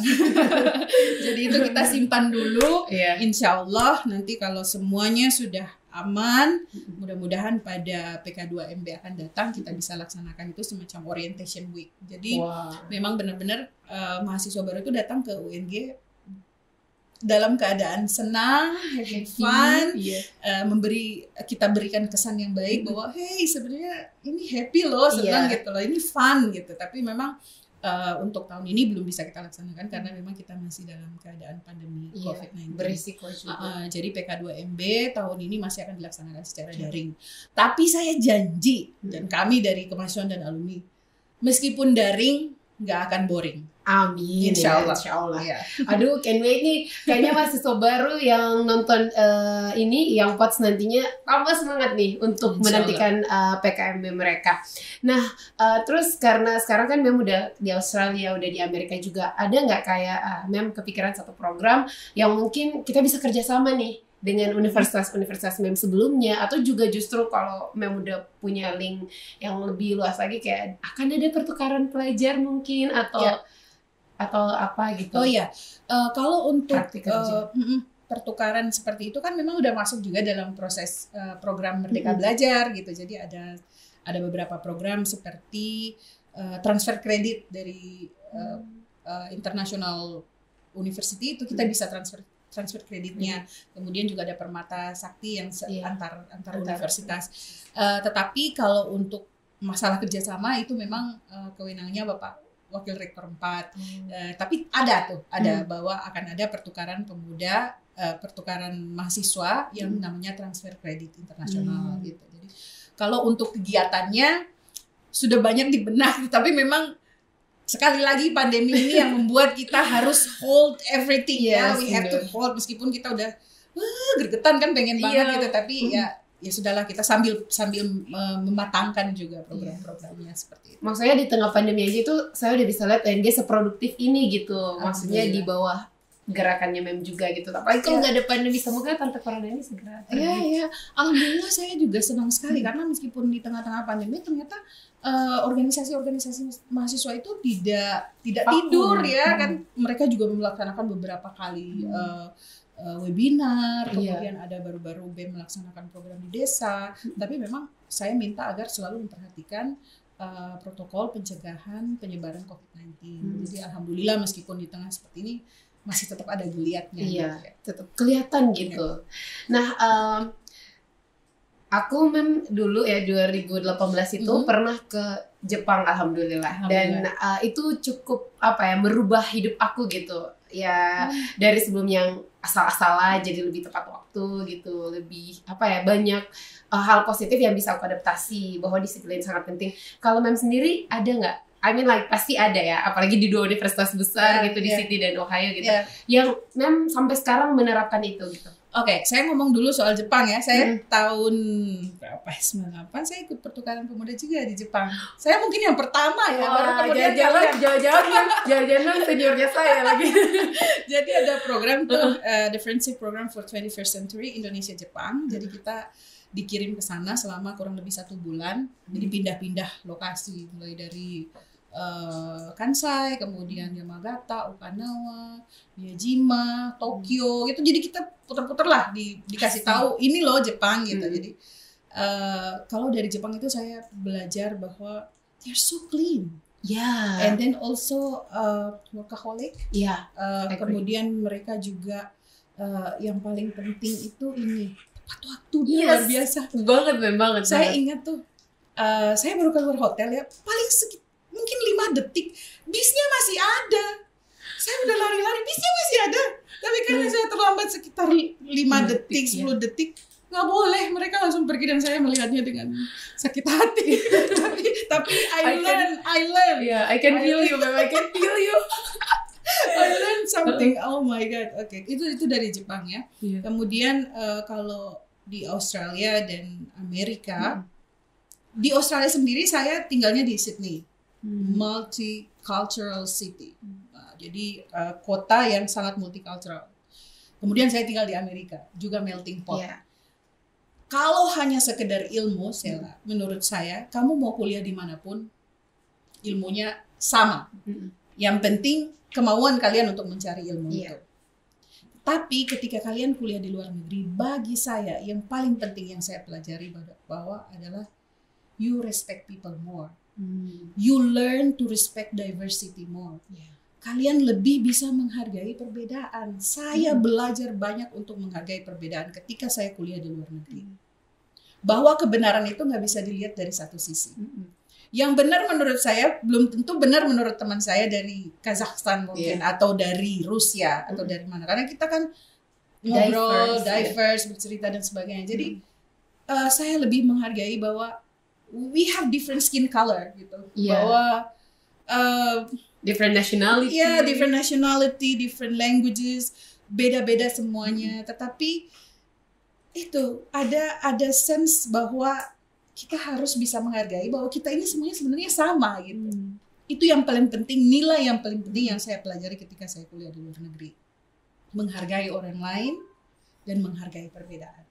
Jadi itu kita simpan dulu. Insya Allah nanti kalau semuanya sudah aman, mudah-mudahan pada PK2MB akan datang kita bisa laksanakan itu semacam orientation week. Jadi memang benar-benar mahasiswa baru itu datang ke UNG dalam keadaan senang, having fun, kita berikan kesan yang baik bahwa hey sebenarnya ini happy loh, senang gitu loh, ini fun gitu. Tapi memang untuk tahun ini belum bisa kita laksanakan karena memang kita masih dalam keadaan pandemi COVID-19.
Berisiko juga.
Jadi PK2MB tahun ini masih akan dilaksanakan secara daring. Tapi saya janji dan kami dari kemahasiswaan dan alumni, meskipun daring nggak akan boring.
Amin.
Insya Allah.
Insya Allah. Aduh, can't wait nih. Kayaknya mahasiswa baru yang nonton ini, yang POTS nantinya tambah semangat nih untuk menantikan PKMB mereka. Nah, terus karena sekarang kan Mem udah di Australia, udah di Amerika juga, ada nggak kayak Mem kepikiran satu program yang mungkin kita bisa kerjasama nih dengan universitas-universitas Mem sebelumnya, atau juga justru kalau Mem udah punya link yang lebih luas lagi kayak akan ada pertukaran pelajar mungkin atau apa gitu.
Kalau untuk pertukaran seperti itu kan memang udah masuk juga dalam proses program Merdeka Belajar gitu. Jadi ada beberapa program seperti transfer kredit dari international university, itu kita bisa transfer kreditnya. Kemudian juga ada Permata Sakti yang antar universitas. Tetapi kalau untuk masalah kerjasama itu memang kewenangannya Bapak Wakil Rektor 4. Tapi ada bahwa akan ada pertukaran pemuda, pertukaran mahasiswa yang namanya transfer kredit internasional gitu. Jadi kalau untuk kegiatannya sudah banyak di benak, tapi memang sekali lagi pandemi ini yang membuat kita harus hold everything. We have to hold meskipun kita udah gregetan kan pengen banget gitu, tapi ya sudahlah, kita sambil mematangkan juga program-programnya seperti itu.
Maksudnya di tengah pandemi aja itu saya udah bisa lihat UNG seproduktif ini gitu. Maksudnya di bawah gerakannya Mem juga gitu. Apalagi kalau nggak ada pandemi, semoga tante corona ini segera.
Alhamdulillah saya juga senang sekali karena meskipun di tengah-tengah pandemi ternyata organisasi-organisasi mahasiswa itu tidak tidur kan. Mereka juga melaksanakan beberapa kali webinar, kemudian ada baru-baru BEM melaksanakan program di desa. Tapi memang saya minta agar selalu memperhatikan protokol pencegahan penyebaran COVID-19. Jadi alhamdulillah meskipun di tengah seperti ini masih tetap ada geliatnya.
Iya, tetap kelihatan gitu. Nah, aku dulu ya 2018 itu pernah ke Jepang alhamdulillah. Dan itu cukup merubah hidup aku gitu. Ya dari sebelum yang asal-asalan jadi lebih tepat waktu gitu, lebih banyak hal positif yang bisa aku adaptasi, bahwa disiplin sangat penting. Kalau Mem sendiri ada nggak? I mean pasti ada ya, apalagi di 2 universitas besar gitu di Sydney dan Ohio gitu, yang Mem sampai sekarang menerapkan itu gitu.
Oke, saya ngomong dulu soal Jepang ya. Saya tahun berapa? 98 saya ikut pertukaran pemuda juga di Jepang. Saya mungkin yang pertama ya. Baru kemudian
jalan-jalan seniornya saya lagi.
Jadi ada program tuh, the Friendship Program for 21st Century Indonesia Jepang. Jadi kita dikirim ke sana selama kurang lebih 1 bulan. Jadi pindah-pindah lokasi, mulai dari Kansai, kemudian Yamagata, Okinawa, Miyajima, Tokyo gitu. Jadi kita putar-putar lah, dikasih tahu ini loh Jepang gitu. Jadi kalau dari Jepang itu saya belajar bahwa they're so clean. And then also workaholic. Kemudian mereka juga yang paling penting itu ini tepat waktu, luar biasa
banget.
Saya ingat tuh, saya baru keluar hotel ya, paling mungkin 5 detik bisnya masih ada. Saya udah lari-lari, bisnya masih ada. Tapi karena saya terlambat sekitar 5 detik, 10 detik, nggak boleh. Mereka langsung pergi dan saya melihatnya dengan sakit hati. tapi I learn.
I can feel you, Mem. I can feel you.
I learned something. Oh my god. Oke, itu dari Jepang ya. Kemudian kalau di Australia dan Amerika, di Australia sendiri saya tinggalnya di Sydney. Multicultural city. Jadi kota yang sangat multicultural. Kemudian saya tinggal di Amerika, juga melting pot. Kalau hanya sekedar ilmu, Sela, menurut saya, kamu mau kuliah dimanapun, ilmunya sama. Yang penting kemauan kalian untuk mencari ilmu itu. Tapi ketika kalian kuliah di luar negeri, bagi saya yang paling penting yang saya pelajari bahwa adalah you respect people more. You learn to respect diversity more. Kalian lebih bisa menghargai perbedaan. Saya belajar banyak untuk menghargai perbedaan ketika saya kuliah di luar negeri. Bahwa kebenaran itu nggak bisa dilihat dari satu sisi. Yang benar menurut saya belum tentu benar menurut teman saya dari Kazakhstan mungkin, atau dari Rusia atau dari mana. Karena kita kan ngobrol, diverse, bercerita dan sebagainya. Jadi saya lebih menghargai bahwa we have different skin color gitu. Bahwa
different nationality.
Different nationality, different languages, beda-beda semuanya. Tetapi itu ada sense bahwa kita harus bisa menghargai bahwa kita ini semuanya sebenarnya sama gitu. Itu yang paling penting, nilai yang paling penting yang saya pelajari ketika saya kuliah di luar negeri. Menghargai orang lain dan menghargai perbedaan.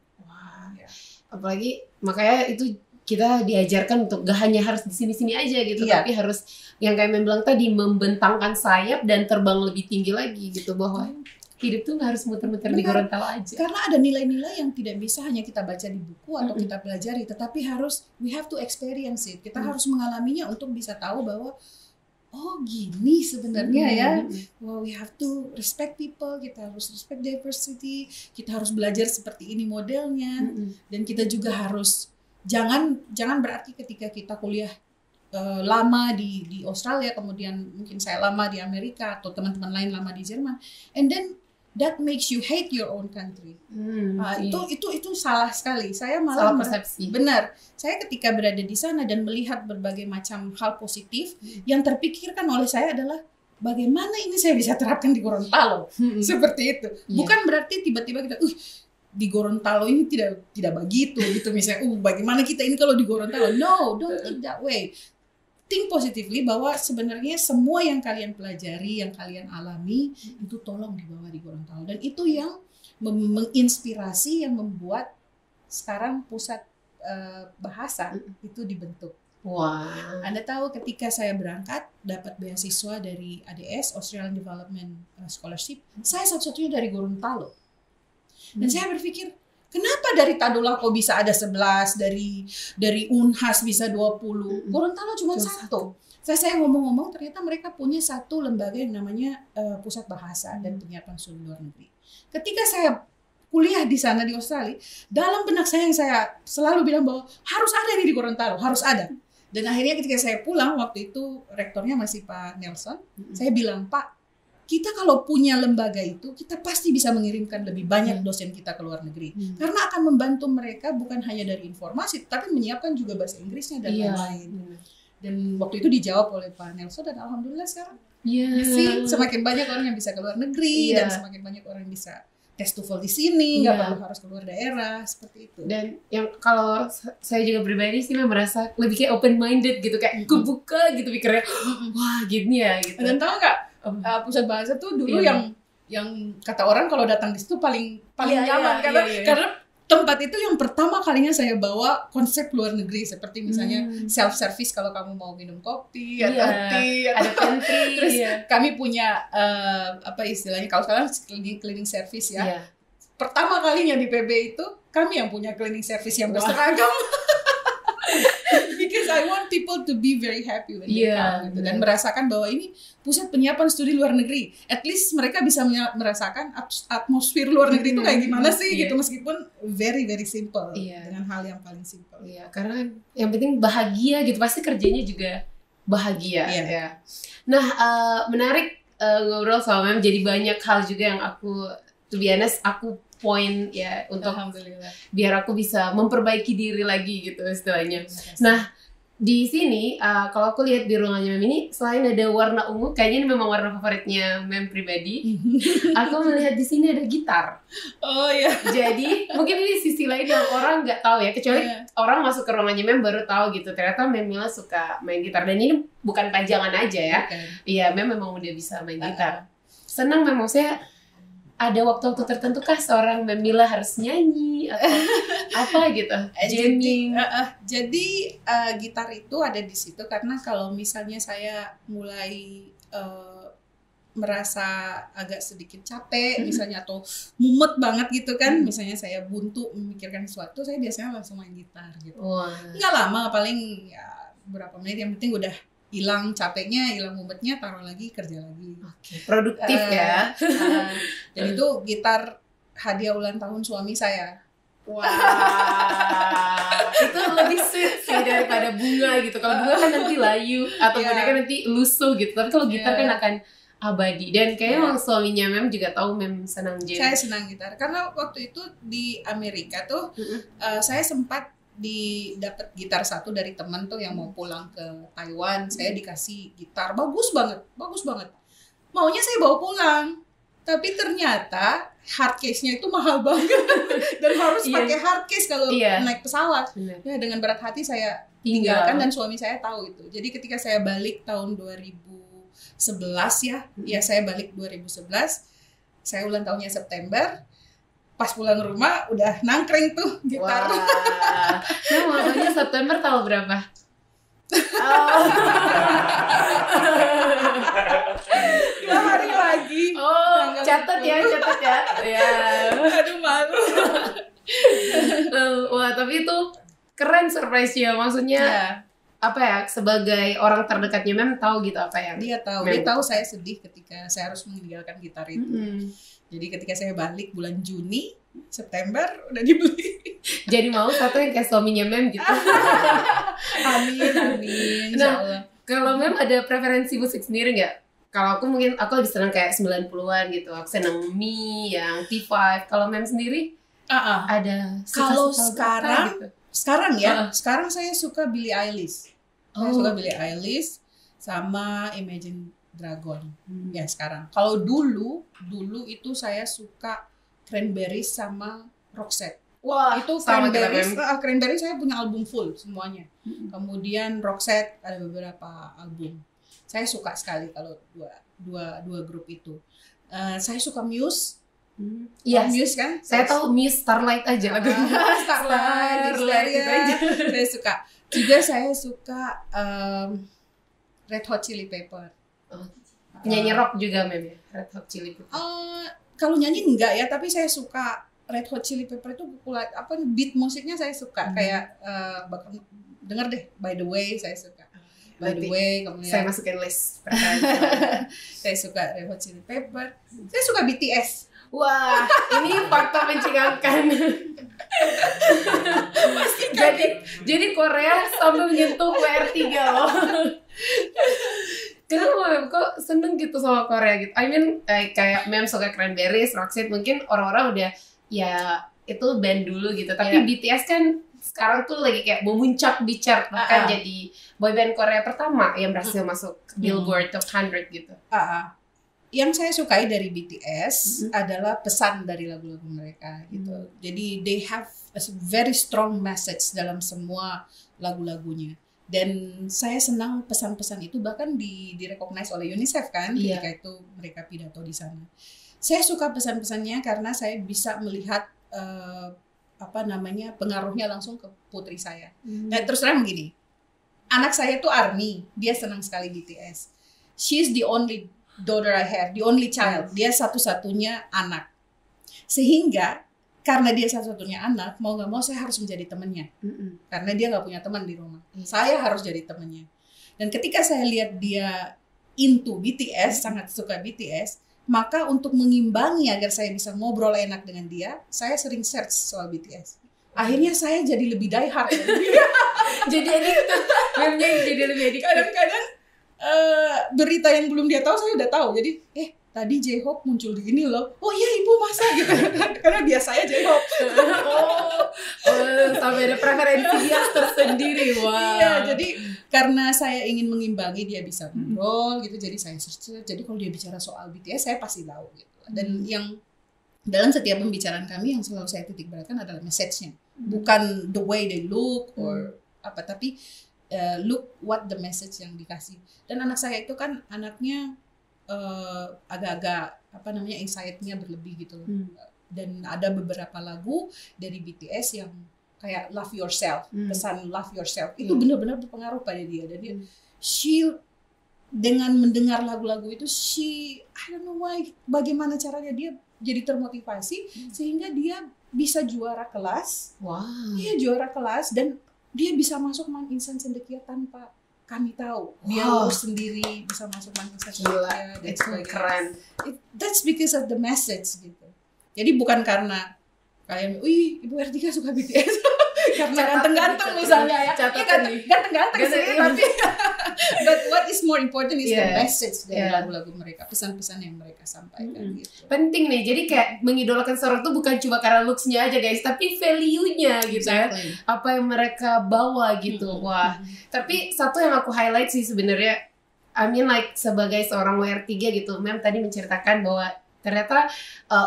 Apalagi makanya itu kita diajarkan untuk gak hanya harus di sini-sini aja gitu, tapi harus yang kayak Mem bilang tadi, membentangkan sayap dan terbang lebih tinggi lagi gitu, bahwa hidup tuh gak harus muter-muter di Gorontalo aja.
Karena ada nilai-nilai yang tidak bisa hanya kita baca di buku atau kita pelajari, tetapi we have to experience it. Kita harus mengalaminya untuk bisa tahu bahwa oh gini sebenarnya ya. Well, we have to respect people, kita harus respect diversity, kita harus belajar seperti ini modelnya, dan kita juga harus jangan berarti ketika kita kuliah lama di Australia, kemudian mungkin saya lama di Amerika atau teman-teman lain lama di Jerman, and then that makes you hate your own country. Itu salah sekali. Saya malah
salah persepsi.
Benar. Saya ketika berada di sana dan melihat berbagai macam hal positif, yang terpikirkan oleh saya adalah bagaimana ini saya bisa terapkan di Gorontalo. Seperti itu. Bukan berarti tiba-tiba kita di Gorontalo ini tidak begitu gitu misalnya. Bagaimana kita ini kalau di Gorontalo? No, don't think that way. Think positively bahwa sebenarnya semua yang kalian pelajari, yang kalian alami itu tolong dibawa di Gorontalo, dan itu yang menginspirasi, yang membuat sekarang pusat bahasa itu dibentuk. Anda tahu ketika saya berangkat dapat beasiswa dari ADS, Australian Development Scholarship, saya satu-satunya dari Gorontalo. Dan saya berpikir, Kenapa dari Tadulako bisa ada 11, dari Unhas bisa 20, Gorontalo cuma satu. Saya ngomong-ngomong, ternyata mereka punya satu lembaga yang namanya Pusat Bahasa dan Penyiapan Studi Luar Negeri. Ketika saya kuliah di sana di Australia, dalam benak saya yang saya selalu bilang bahwa harus ada nih di Gorontalo, harus ada. Dan akhirnya ketika saya pulang, waktu itu rektornya masih Pak Nelson, saya bilang, Pak, kita kalau punya lembaga itu, kita pasti bisa mengirimkan lebih banyak dosen kita ke luar negeri. Karena akan membantu mereka bukan hanya dari informasi, tapi menyiapkan juga bahasa Inggrisnya dan lain-lain. Dan waktu itu dijawab oleh Pak Nelson, dan alhamdulillah sekarang sih semakin banyak orang yang bisa ke luar negeri, dan semakin banyak orang yang bisa tes TOEFL di sini, nggak perlu harus keluar daerah, seperti itu.
Dan yang kalau saya juga pribadi sih merasa lebih kayak open minded gitu, kayak kebuka gitu pikirnya, wah gini ya gitu.
Dan tahu nggak, pusat bahasa tuh dulu yang kata orang kalau datang di situ paling nyaman karena tempat itu yang pertama kalinya saya bawa konsep luar negeri, seperti misalnya self service kalau kamu mau minum kopi atau tea,
ada pantry.
Terus kami punya apa istilahnya, kalau sekarang cleaning service ya. Pertama kalinya di PB itu kami yang punya cleaning service yang berseragam. Because I want people to be very happy when they come gitu, dan merasakan bahwa ini pusat penyiapan studi luar negeri. At least mereka bisa merasakan atmosfer luar negeri itu kayak gimana sih gitu, meskipun very very simple dengan hal yang paling simple.
Karena yang penting bahagia gitu, pasti kerjanya juga bahagia. Nah, menarik ngobrol sama Mem, jadi banyak hal juga yang aku, to be honest, aku poin ya untuk biar aku bisa memperbaiki diri lagi gitu istilahnya. Nah, di sini kalau aku lihat di ruangannya Mem ini, selain ada warna ungu, kayaknya ini memang warna favoritnya Mem pribadi. Aku melihat di sini ada gitar.
Oh ya.
Jadi mungkin ini sisi lain yang orang nggak tahu ya, kecuali orang masuk ke ruangannya Mem baru tahu gitu. Ternyata Mem Mila suka main gitar, dan ini bukan pajangan aja ya. Iya, Mem memang udah bisa main gitar. Senang memang saya. Ada waktu-waktu tertentu kah seorang Mem Mila harus nyanyi atau apa gitu, jamming?
Jadi gitar itu ada di situ karena kalau misalnya saya mulai merasa agak sedikit capek misalnya, atau mumet banget gitu kan, misalnya saya buntu memikirkan sesuatu, saya biasanya langsung main gitar gitu. Nggak lama, paling ya beberapa menit, yang penting udah hilang capeknya, hilang mumetnya, taruh lagi, kerja lagi.
Produktif ya.
Dan itu gitar hadiah ulang tahun suami saya.
Itu lebih sweet sih daripada bunga gitu. Kalau bunga kan nanti layu atau boneka nanti lusuh gitu. Tapi kalau gitar kan akan abadi. Dan kayaknya suaminya Mem juga tahu Mem senang jam.
Saya senang gitar karena waktu itu di Amerika tuh saya sempat dapat gitar satu dari teman tuh yang mau pulang ke Taiwan. Saya dikasih gitar bagus banget. Maunya saya bawa pulang, tapi ternyata hard case-nya itu mahal banget dan harus pakai hard case kalau naik pesawat. Ya, dengan berat hati saya tinggalkan, dan suami saya tahu itu. Jadi ketika saya balik tahun 2011 ya saya balik 2011. Saya ulang tahunnya September. Pas pulang rumah udah nangkring tuh gitar.
Nah, makanya September tanggal berapa?
Hari lagi.
Catat ya.
Aduh, malu.
Wah, tapi itu keren surprise-nya. Maksudnya apa ya, sebagai orang terdekatnya Mem tahu gitu apa yang
dia tahu saya sedih ketika saya harus meninggalkan gitar itu. Jadi ketika saya balik bulan Juni, September udah dibeli.
Jadi mau satu yang kayak suaminya Mem gitu.
Amin.
Nah, kalau Mem ada preferensi musik sendiri nggak? Kalau aku mungkin aku lebih senang kayak 90-an gitu. Aku senang Mi, yang T5. Kalau Mem sendiri ada
kalau sekarang saya suka Billie Eilish. Saya suka Billie Eilish sama Imagine Dragon. Ya sekarang. Kalau dulu itu saya suka Cranberries sama Roxette.
Wah,
itu Cranberries saya punya album full semuanya. Kemudian Roxette ada beberapa album. Saya suka sekali kalau dua grup itu. Saya suka Muse. Muse kan?
Saya tahu Muse, Starlight aja lagu.
Starlight gitu aja. Saya suka. Juga saya suka Red Hot Chili Pepper.
Penyanyi rock juga Mem ya, Red Hot Chili Pepper.
Kalau nyanyi enggak ya, tapi saya suka Red Hot Chili Pepper itu beat musiknya saya suka, kayak denger deh By the Way saya suka. By the Way, kemudian
saya masukin list.
saya suka Red Hot Chili Pepper. Saya suka BTS.
Wah, ini fakta mencengangkan. jadi Korea sampai menyentuh WR3 loh. Kenapa Mem kok seneng gitu sama Korea gitu? I mean kayak Mem suka Cranberries, Roxette, mungkin orang-orang udah ya itu band dulu gitu. Tapi BTS kan sekarang tuh lagi kayak memuncak di chart, bahkan jadi boyband Korea pertama yang berhasil masuk Billboard Top 100 gitu.
Yang saya sukai dari BTS adalah pesan dari lagu-lagu mereka gitu. Jadi they have a very strong message dalam semua lagu-lagunya. Dan saya senang pesan-pesan itu bahkan di-recognize oleh UNICEF kan ketika itu mereka pidato di sana. Saya suka pesan-pesannya karena saya bisa melihat pengaruhnya langsung ke putri saya. Nah, terus terang begini. Anak saya tuh ARMY, dia senang sekali BTS. She's the only daughter I have, the only child. Dia satu-satunya anak. Sehingga karena dia satu-satunya anak, mau nggak mau saya harus menjadi temannya. Karena dia nggak punya teman di rumah. Saya harus jadi temannya. Dan ketika saya lihat dia into BTS, sangat suka BTS, maka untuk mengimbangi agar saya bisa ngobrol enak dengan dia, saya sering search soal BTS. Akhirnya saya jadi lebih die hard.
Jadi lebih adik.
Kadang-kadang berita yang belum dia tahu saya udah tahu. Jadi tadi J-Hope muncul di ini loh. Oh iya ibu masa gitu. Karena biasanya J-Hope.
Sampai ada preferensi dia tersendiri. Wow.
Iya, jadi karena saya ingin mengimbangi dia bisa ngobrol gitu. Jadi saya search. Jadi kalau dia bicara soal BTS saya pasti tahu gitu. Dan yang dalam setiap pembicaraan kami yang selalu saya titik beratkan adalah message-nya. Bukan the way they look or apa, tapi look what the message yang dikasih. Dan anak saya itu kan anaknya agak-agak anxiety-nya berlebih gitu. Dan ada beberapa lagu dari BTS yang kayak Love Yourself, pesan Love Yourself itu benar-benar berpengaruh pada dia. Dan dia, dengan mendengar lagu-lagu itu, I don't know why, bagaimana caranya dia jadi termotivasi sehingga dia bisa juara kelas.
Wow.
Dia juara kelas dan dia bisa masuk Man Insan Cendekia tanpa kami tahu. Dia lulus sendiri, bisa masuk Man Insan Cendekia.
Itu keren.
That's because of the message gitu. Jadi bukan karena kalian, ibu R3 suka BTS. Karena ganteng-ganteng misalnya ya. Ganteng-ganteng sih. Tapi but what is more important is the message dari lagu-lagu mereka. Pesan-pesan yang mereka sampaikan gitu.
Penting nih, jadi kayak mengidolakan seorang tuh bukan cuma karena looks-nya aja guys, tapi value-nya gitu ya. Apa yang mereka bawa gitu. Wah. Tapi satu yang aku highlight sih sebenarnya, I mean like sebagai seorang WR3 gitu, Mem tadi menceritakan bahwa ternyata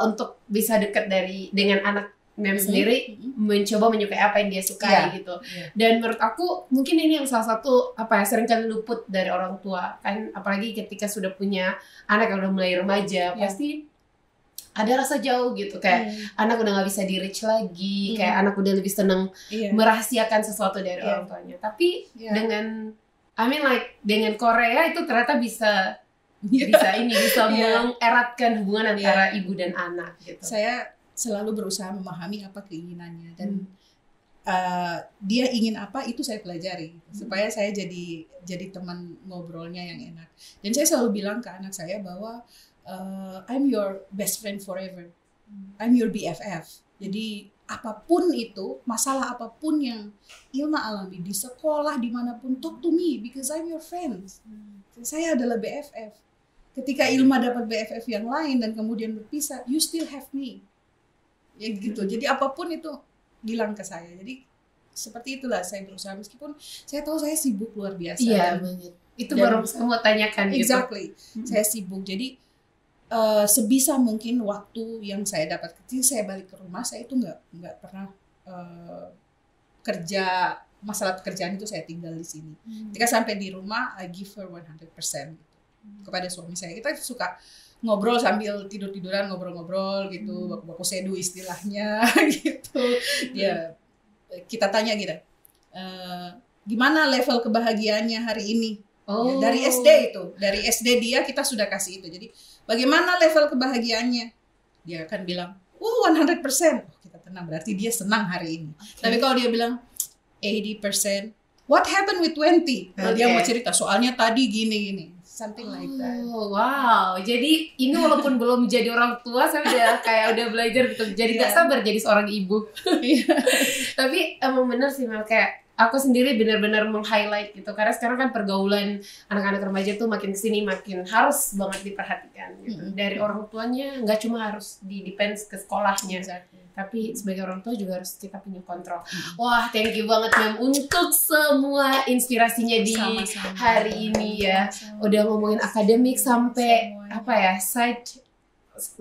untuk bisa dekat dengan anak Mem sendiri mencoba menyukai apa yang dia sukai gitu. Dan menurut aku mungkin ini yang salah satu seringkali luput dari orang tua kan, apalagi ketika sudah punya anak yang udah mulai remaja, pasti ada rasa jauh gitu, kayak anak udah nggak bisa di-reach lagi, kayak anak udah lebih seneng merahasiakan sesuatu dari orang tuanya. Tapi dengan dengan Korea itu ternyata bisa mengeratkan hubungan antara ibu dan anak gitu.
Saya selalu berusaha memahami apa keinginannya dan dia ingin apa itu saya pelajari supaya saya jadi teman ngobrolnya yang enak. Dan saya selalu bilang ke anak saya bahwa I'm your best friend forever. I'm your BFF. Jadi apapun itu, masalah apapun yang Ilma alami di sekolah dimanapun, talk to me because I'm your friend. Saya adalah BFF. Ketika Ilma dapat BFF yang lain dan kemudian berpisah, you still have me. Ya gitu. Jadi apapun itu bilang ke saya. Jadi seperti itulah saya berusaha, meskipun saya tahu saya sibuk luar biasa.
Iya, banget. Itu baru saya mau tanyakan gitu.
Exactly. Saya sibuk. Jadi sebisa mungkin waktu yang saya dapat kecil saya balik ke rumah, saya itu nggak pernah kerja, masalah pekerjaan itu saya tinggal di sini. Ketika sampai di rumah I give her 100% gitu. Kepada suami saya. Kita suka ngobrol sambil tidur-tiduran, ngobrol-ngobrol gitu, baku-baku sedu istilahnya gitu. Ya, kita tanya gitu, gimana level kebahagiaannya hari ini? Ya, dari SD itu, dari SD dia kita sudah kasih itu. Jadi bagaimana level kebahagiaannya? Dia akan bilang, 100%, oh, kita tenang, berarti dia senang hari ini. Tapi kalau dia bilang 80%, what happened with 20? Nah, dia mau cerita soalnya tadi gini, something like that.
Oh, wow. Jadi ini walaupun belum jadi orang tua, saya udah belajar gitu. Jadi gak sabar jadi seorang ibu. Tapi emang bener sih Mel, kayak aku sendiri benar-benar meng-highlight gitu. Karena sekarang kan pergaulan anak-anak remaja tuh makin kesini makin harus banget diperhatikan gitu. Dari orang tuanya, nggak cuma harus depends ke sekolahnya. Tapi sebagai orang tua juga harus kita punya kontrol. Wah, thank you banget Mem untuk semua inspirasinya di hari ini ya. Udah ngomongin akademik sampai apa ya, side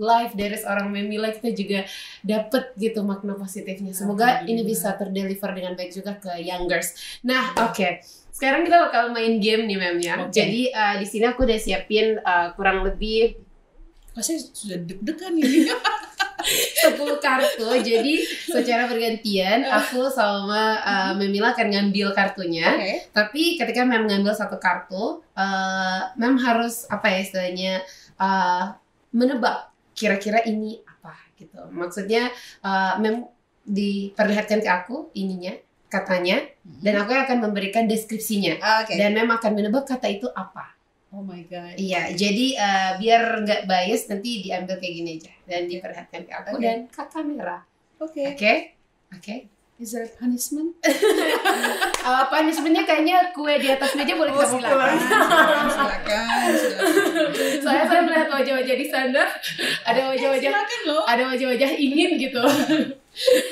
life dari seorang Memila, kita juga dapet gitu makna positifnya. Semoga ini bisa terdeliver dengan baik juga ke youngers. Nah, oke. Sekarang kita bakal main game nih Mem ya. Jadi di sini aku udah siapin kurang lebih
saya sudah deg-degan ini.
10 kartu. Jadi secara bergantian aku sama Memila akan ngambil kartunya. Tapi ketika Mem ngambil satu kartu, Mem harus apa ya istilahnya menebak kira-kira ini apa gitu. Maksudnya Mem diperlihatkan ke aku ininya, katanya, dan aku akan memberikan deskripsinya. Dan Mem akan menebak kata itu apa.
Oh my god.
Iya, jadi biar nggak bias nanti diambil kayak gini aja dan diperlihatkan ke aku dan ke kamera. Oke.
Is there punishment?
Punishmentnya kayaknya kue di atas meja boleh kita pulang.
Silakan.
Saya melihat wajah-wajah di sana, ada wajah-wajah ingin gitu.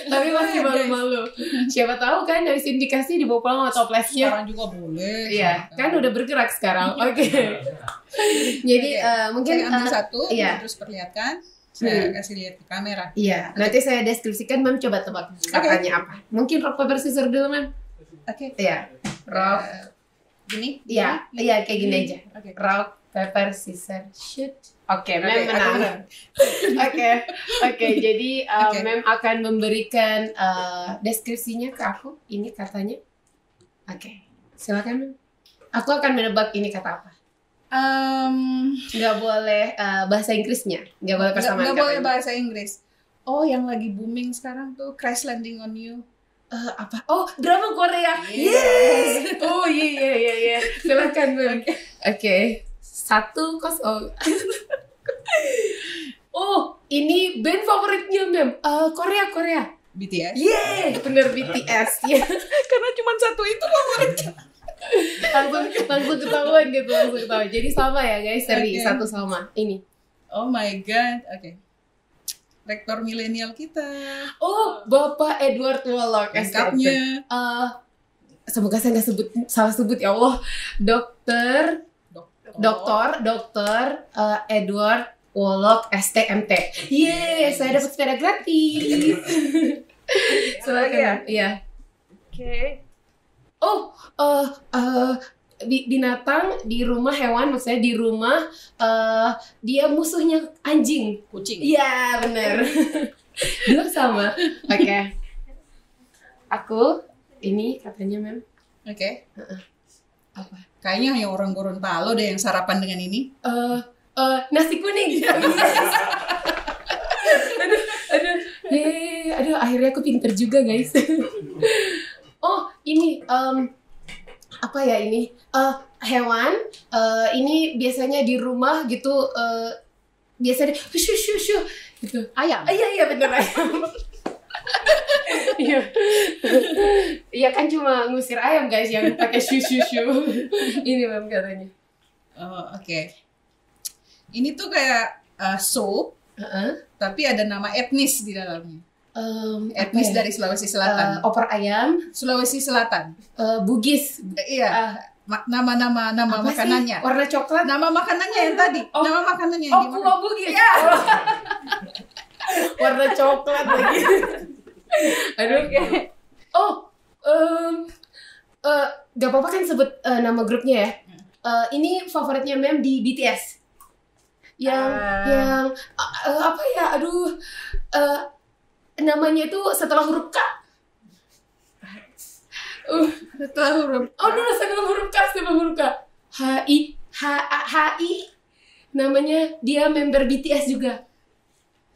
Tapi masih malu-malu. Siapa tahu kan dari sindikasi dibawa pulang atau toplesnya.
Sekarang juga boleh.
Iya, kan udah bergerak sekarang. Jadi mungkin
saya ambil satu, terus perlihatkan. Saya kasih lihat ke kamera.
Iya, nanti saya deskripsikan, Mem coba tebak katanya apa. Mungkin rock paper scissors dulu, Mem. Iya. Rock.
Gini?
Iya, kayak gini aja. Rock paper scissors shoot. Oke, Mem menang. Oke, jadi Mem akan memberikan deskripsinya ke aku. Ini katanya. Oke, silakan Mem. Aku akan menebak ini kata apa. Nggak boleh bahasa Inggrisnya, nggak boleh persamaan
katanya. Nggak boleh bahasa Inggris. Oh, yang lagi booming sekarang tuh Crash Landing on You.
Apa? Oh, drama Korea. Yes. Oh iya. Silakan Mem. Oke. 1-0. Oh, ini band favoritnya Mem. Korea.
BTS.
Bener BTS ya.
Karena cuma satu itu favoritnya.
langsung ketahuan. Jadi sama ya guys, seri 1 sama ini.
Oh my god. Rektor milenial kita.
Oh, Bapak Edward Wallach.
Lengkapnya.
Semoga saya nggak salah sebut ya Allah. Dokter Edward Wallach STMT. Saya dapat sepeda gratis. Silakan. Iya. Oh, binatang di rumah, hewan maksudnya di rumah, dia musuhnya anjing.
Kucing.
Iya, benar. 2 sama. Oke. Aku ini katanya Mem. Apa?
Kayaknya hanya orang Gorontalo deh yang sarapan dengan ini.
Nasi kuning. Aduh, akhirnya aku pinter juga guys. Oh, ini apa ya ini? Hewan. Ini biasanya di rumah gitu. Biasanya shoo gitu.
Ayam.
Iya bener ayam. Iya kan cuma ngusir ayam guys yang pakai shoo. Ini Mem katanya.
Ini tuh kayak soup, tapi ada nama etnis di dalamnya. Etnis dari Sulawesi Selatan.
Opor ayam.
Sulawesi Selatan.
Bugis.
Iya. Nama makanannya.
Sih? Warna coklat.
Nama makanannya yang tadi. Nama makanannya yang dimakan.
Kuah Bugis. Ya. Warna coklat lagi. Aduh. Gak apa-apa kan sebut nama grupnya ya. Ini favoritnya Mem di BTS. Yang apa ya? Aduh. Namanya itu setelah huruf K.
Setelah huruf.
Setelah huruf K. HI. Namanya dia member BTS juga.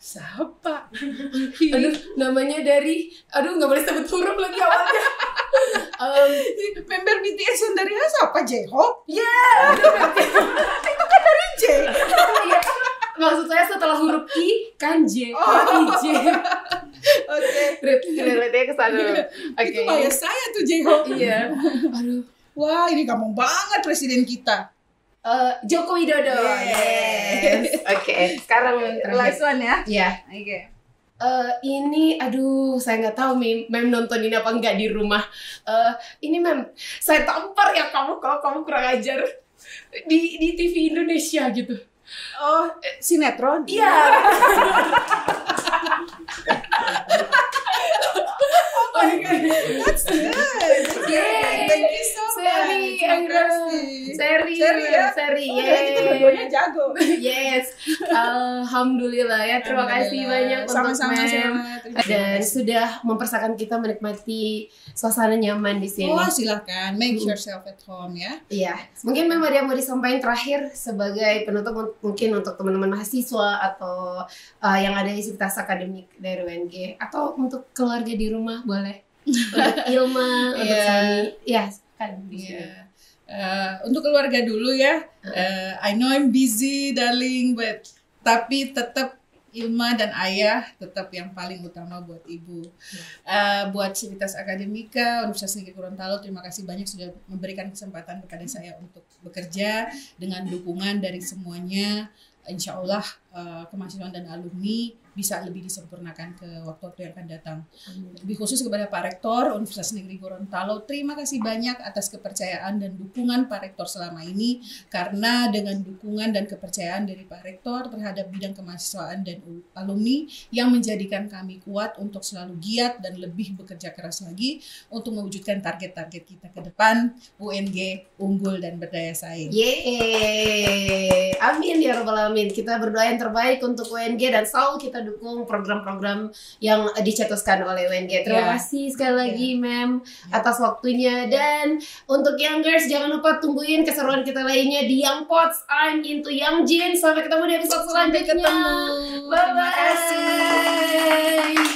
Siapa?
Aduh, namanya dari, nggak boleh sebut huruf lagi awalnya.
Member BTS yang dari siapa? J-Hope?
Ya,
Itu kan dari J.
maksud saya setelah huruf I kan J, J.
Oke.
Relate-nya ke sana.
Itu kayak saya tuh J-Hope.
Iya. Aduh.
Wah, ini gampang banget presiden kita.
Joko Widodo.
Yes.
Oke, sekarang
Last one ya.
Iya.
Oke.
Ini, saya nggak tahu Mem nonton ini apa enggak di rumah. Ini Mem, saya tampar ya kamu kalau kamu kurang ajar di TV Indonesia gitu.
Oh, sinetron?
Iya. Oh my God.
That's good.
Yay.
Thank you so much. Terima kasih.
Seri,
Oh, jadi kita dua-duanya jago.
Yes. Alhamdulillah ya. Terima kasih banyak untuk Mem. Dan sudah mempersiapkan kita menikmati suasana nyaman di sini.
Oh, silakan. Make yourself at home ya.
Iya. Mungkin Mem ada yang mau disampaikan terakhir sebagai penutup, mungkin untuk teman-teman mahasiswa atau yang ada di sivitas akademik dari UNG, atau untuk keluarga di rumah boleh. Untuk Ilma, untuk suami. Ya, kan di sini.
Untuk keluarga dulu ya. I know I'm busy, darling, but tapi tetap Ilma dan ayah tetap yang paling utama buat ibu. Buat Civitas Akademika Universitas Negeri Gorontalo, terima kasih banyak sudah memberikan kesempatan kepada saya untuk bekerja dengan dukungan dari semuanya. Insya Allah kemahasiswaan dan alumni bisa lebih disempurnakan ke waktu-waktu yang akan datang. Lebih khusus kepada Pak Rektor Universitas Negeri Gorontalo, terima kasih banyak atas kepercayaan dan dukungan Pak Rektor selama ini, karena dengan dukungan dan kepercayaan dari Pak Rektor terhadap bidang kemahasiswaan dan alumni yang menjadikan kami kuat untuk selalu giat dan lebih bekerja keras lagi untuk mewujudkan target-target kita ke depan, UNG unggul dan berdaya saing.
Yeay, amin ya rabbal alamin. Kita berdoa yang terbaik untuk UNG dan selalu kita dukung program-program yang dicetuskan oleh UNG. Terima kasih sekali lagi Mem atas waktunya, dan untuk Youngers jangan lupa tungguin keseruan kita lainnya di Young Pots. I'm into Young Jin. Sampai ketemu di episode selanjutnya. Bye bye.
Terima kasih.